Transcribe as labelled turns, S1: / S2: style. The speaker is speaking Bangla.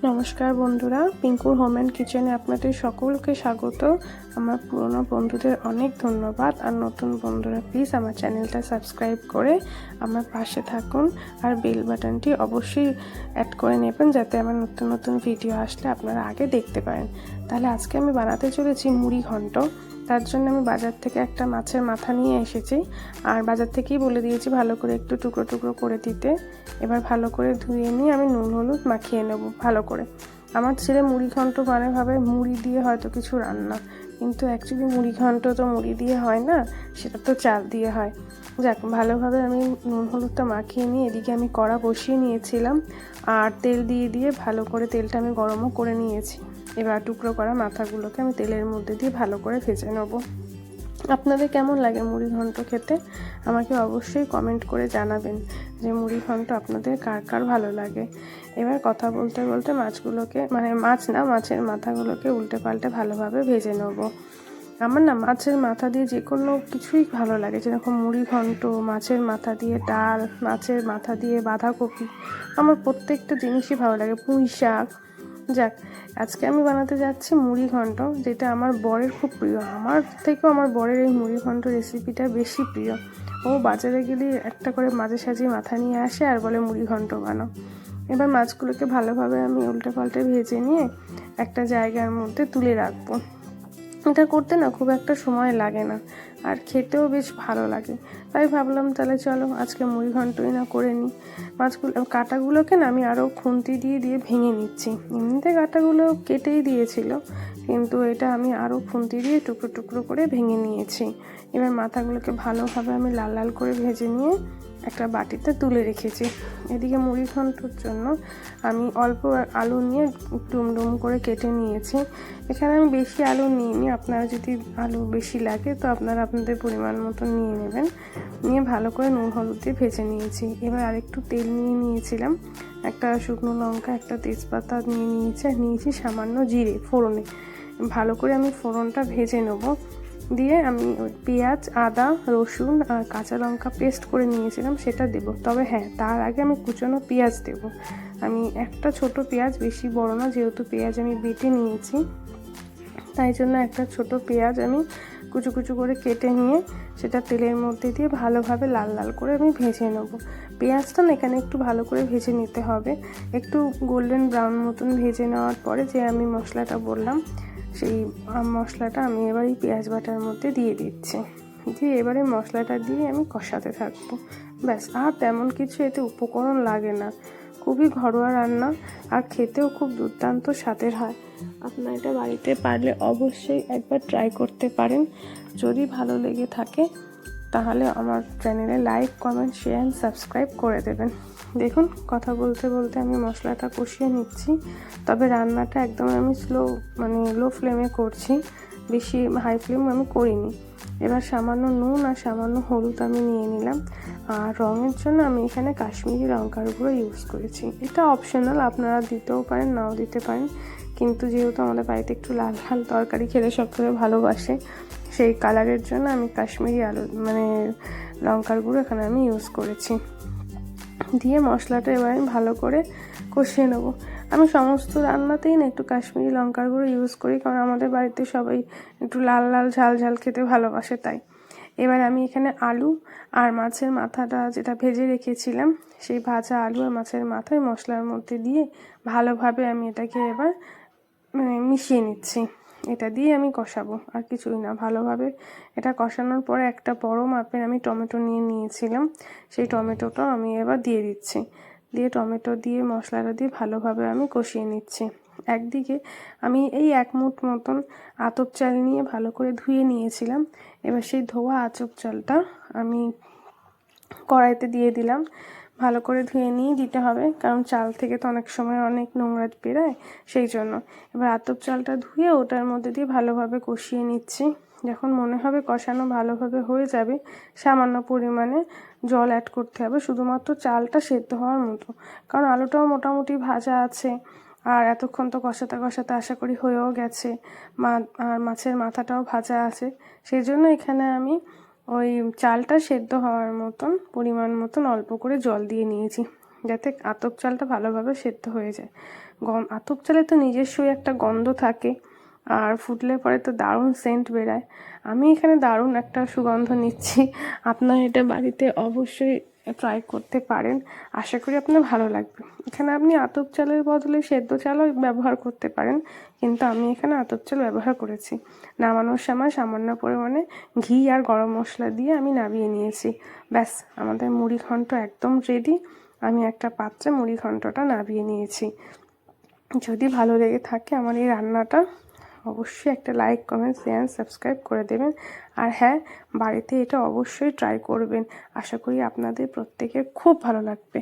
S1: নমস্কার বন্ধুরা, পিঙ্কুর হোম অ্যান্ড কিচেনে আপনাদের সকলকে স্বাগত। আমার পুরনো বন্ধুদের অনেক ধন্যবাদ, আর নতুন বন্ধুরা প্লিজ আমার চ্যানেলটা সাবস্ক্রাইব করে আমার পাশে থাকুন, আর বেল বাটনটি অবশ্যই অ্যাড করে নেবেন যাতে আমার নতুন নতুন ভিডিও আসলে আপনারা আগে দেখতে পারেন। তাহলে আজকে আমি বানাতে চলেছি মুড়ি ঘন্ট। তার জন্য আমি বাজার থেকে একটা মাছের মাথা নিয়ে এসেছি, আর বাজার থেকেই বলে দিয়েছি ভালো করে একটু টুকরো টুকরো করে দিতে। এবার ভালো করে ধুয়ে নিয়ে আমি নুন হলুদ মাখিয়ে নেব ভালো করে। আমার ছেলে মুড়ি ঘন্ট মানে ভাবে মুড়ি দিয়ে হয়তো কিছু রান্না, কিন্তু অ্যাকচুয়ালি মুড়ি ঘন্ট তো মুড়ি দিয়ে হয় না, সেটা তো চাল দিয়ে হয়। যাক, ভালোভাবে আমি নুন হলুদটা মাখিয়ে নিয়ে এদিকে আমি কড়া বসিয়ে নিয়েছিলাম, আর তেল দিয়ে ভালো করে তেলটা আমি গরমও করে নিয়েছি। এবার টুকরো করা মাথাগুলোকে আমি তেলের মধ্যে দিয়ে ভালো করে ভেজে নেব। আপনাদের কেমন লাগে মুড়ি ঘন্ট খেতে আমাকে অবশ্যই কমেন্ট করে জানাবেন যে মুড়ি ঘন্ট আপনাদের কার কার ভালো লাগে। এবার কথা বলতে বলতে মাছগুলোকে, মানে মাছ না, মাছের মাথাগুলোকে উল্টে পাল্টে ভালোভাবে ভেজে নেব। আমার না মাছের মাথা দিয়ে যে কোনো কিছুই ভালো লাগে, যেরকম মুড়ি ঘন্ট, মাছের মাথা দিয়ে ডাল, মাছের মাথা দিয়ে বাঁধাকপি, আমার প্রত্যেকটা জিনিসই ভালো লাগে, পুঁই শাক। যাক, আজকে আমি বানাতে যাচ্ছি মুড়ি ঘন্ট, যেটা আমার বরের খুব প্রিয়। আমার থেকেও আমার বরের এই মুড়ি ঘন্ট রেসিপিটা বেশি প্রিয়। ও বাজারে গেলে একটা করে মাঝে সাঝে মাথা নিয়ে আসে আর বলে মুড়ি ঘন্ট বানাও। এবার মাছগুলোকে ভালোভাবে আমি উল্টে পাল্টে ভেজে নিয়ে একটা জায়গার মধ্যে তুলে রাখবো। এটা করতে না খুব একটা সময় লাগে না, আর খেতেও বেশ ভালো লাগে। তাই ভাবলাম তাহলে চলো আজকে মুড়ি ঘন্টই না করে নিই। মাছগুলো কাঁটাগুলোকে না আমি আরও খুন্তি দিয়ে ভেঙে নিচ্ছি। এমনিতে কাঁটাগুলো কেটেই দিয়েছিল, কিন্তু এটা আমি আরও খুন্তি দিয়ে টুকরো টুকরো করে ভেঙে নিয়েছি। এবার মাথাগুলোকে ভালোভাবে আমি লাল লাল করে ভেজে নিয়ে একটা বাটিতে তুলে রেখেছি। এদিকে মুড়ি ঘন্টর জন্য আমি অল্প আলু নিয়ে ডুম করে কেটে নিয়েছি। এখানে আমি বেশি আলু নিইনি, আপনারা যদি আলু বেশি লাগে তো আপনারা আপনাদের পরিমাণ মতো নিয়ে নেবেন। নিয়ে ভালো করে নুন হলুদ দিয়ে ভেজে নিয়েছি। এবার আরেকটু তেল নিয়ে নিয়েছিলাম, একটা শুকনো লঙ্কা, একটা তেজপাতা নিয়েছি সামান্য জিরে ফোড়নে। ভালো করে আমি ফোড়নটা ভেজে নেবো। দিয়ে আমি পেঁয়াজ, আদা, রসুন আর কাঁচা লঙ্কা পেস্ট করে নিয়েছিলাম সেটা দেব। তবে হ্যাঁ, তার আগে আমি কুচানো পেঁয়াজ দেব। আমি একটা ছোট পেঁয়াজ, বেশি বড় না, যেহেতু পেঁয়াজ আমি বেটে নিয়েছি তাই জন্য একটা ছোট পেঁয়াজ আমি কুচু কুচু করে কেটে নিয়ে সেটা তেলের মধ্যে দিয়ে ভালোভাবে লাল লাল করে আমি ভেজে নেব। পেঁয়াজটা না এখানে একটু ভালো করে ভেজে নিতে হবে। একটু গোল্ডেন ব্রাউন মতন ভেজে নেওয়ার পরে যে আমি মশলাটা বললাম, সেই মশলাটা আমি এবার এই পেঁয়াজ বাটার মধ্যে দিয়ে দিচ্ছি। দিয়ে এবারে মশলাটা দিয়ে আমি কষাতে থাকবো। ব্যাস, আর তেমন কিছু এতে উপকরণ লাগে না। খুবই ঘরোয়া রান্না, আর খেতেও খুব দুর্দান্ত স্বাদের হয়। আপনারা এটা বাড়িতে পারলে অবশ্যই একবার ট্রাই করতে পারেন। যদি ভালো লেগে থাকে তাহলে আমার চ্যানেলে like, comment, share and subscribe করে দেবেন। দেখুন, কথা বলতে বলতে আমি মশলাটা কষিয়ে নিচ্ছি। তবে রান্নাটা একদম আমি লো ফ্লেমে করছি, বেশি হাই ফ্লেম আমি করিনি। এবার সামান্য নুন আর সামান্য হলুদ আমি নিয়ে নিলাম। আর রঙের জন্য আমি এখানে কাশ্মীরি লঙ্কার গুঁড়ো ইউজ করেছি। এটা অপশনাল, আপনারা দিতেও পারেন, নাও দিতে পারেন, কিন্তু যেহেতু আমাদের বাড়িতে একটু লাল লাল তরকারি খেলে সকলে ভালোবাসে, সেই কালারের জন্য আমি কাশ্মীরি লঙ্কার গুঁড়ো এখানে আমি ইউজ করেছি। দিয়ে মশলাটা এবার আমি ভালো করে কষিয়ে নেব। আমি সমস্ত রান্নাতেই না একটু কাশ্মীরি লঙ্কার গুঁড়ো ইউজ করি, কারণ আমাদের বাড়িতে সবাই একটু লাল লাল ঝাল ঝাল খেতে ভালোবাসে তাই। এবার আমি এখানে আলু আর মাছের মাথাটা যেটা ভেজে রেখেছিলাম, সেই ভাজা আলু আর মাছের মাথায় মশলার মধ্যে দিয়ে ভালোভাবে আমি এটাকে এবার মিশিয়ে নিচ্ছি। এটা দিয়ে আমি কষাবো, আর কিছুই না। ভালোভাবে এটা কষানোর পরে একটা বড় মাপের আমি টমেটো নিয়ে নিয়েছিলাম, সেই টমেটোটা আমি এবার দিয়ে দিচ্ছি। দিয়ে টমেটো দিয়ে মশলাটা দিয়ে ভালোভাবে আমি কষিয়ে নিচ্ছি। একদিকে আমি এই 1 মুঠ মতন আতপ চাল নিয়ে ভালো করে ধুয়ে নিয়েছিলাম। এবার সেই ধোয়া আতপ চালটা আমি কড়াইতে দিয়ে দিলাম। ভালো করে ধুয়ে নিয়ে দিতে হবে, কারণ চাল থেকে তো অনেক সময় অনেক নোংরা বেরোয়, সেই জন্য। এবার আতপ চালটা ধুয়ে ওটার মধ্যে দিয়ে ভালোভাবে কষিয়ে নিচ্ছি। যখন মনে হবে কষানো ভালোভাবে হয়ে যাবে, সামান্য পরিমাণে জল অ্যাড করতে হবে, শুধুমাত্র চালটা সেদ্ধ হওয়ার মতো, কারণ আলুটাও মোটামুটি ভাজা আছে। আর এতক্ষণ তো কষাতে কষাতে আশা করি হয়েও গেছে, আর মাছের মাথাটাও ভাজা আছে। সেই জন্য এখানে আমি ওই চালটা সেদ্ধ হওয়ার মতন পরিমাণ মতন অল্প করে জল দিয়ে নিয়েছি। যাতে আতপ চালটা ভালোভাবে সেদ্ধ হয়ে যায়। আতপ চালে তো নিজস্বই একটা গন্ধ থাকে, আর ফুটলে পরে তো দারুণ সেন্ট বেরায়। আমি এখানে দারুণ একটা সুগন্ধ নিচ্ছি। আপনারা এটা বাড়িতে অবশ্যই ট্রাই করতে পারেন, আশা করি আপনার ভালো লাগবে। এখানে আপনি আতপ চালের বদলে সেদ্ধ চালও ব্যবহার করতে পারেন, কিন্তু আমি এখানে আতপ চাল ব্যবহার করেছি। নামানোর সময় সামান্য পরিমাণে ঘি আর গরম মশলা দিয়ে আমি নামিয়ে নিয়েছি। ব্যাস, আমাদের মুড়ি ঘন্ট একদম রেডি। আমি একটা পাত্রে মুড়ি ঘন্টটা নামিয়ে নিয়েছি। যদি ভালো লেগে থাকে আমার এই রান্নাটা, অবশ্যই একটা লাইক, কমেন্ট, শেয়ার, সাবস্ক্রাইব করে দেবেন। আর হ্যাঁ, বাড়িতে এটা অবশ্যই ট্রাই করবেন, আশা করি আপনাদের প্রত্যেকের খুব ভালো লাগবে।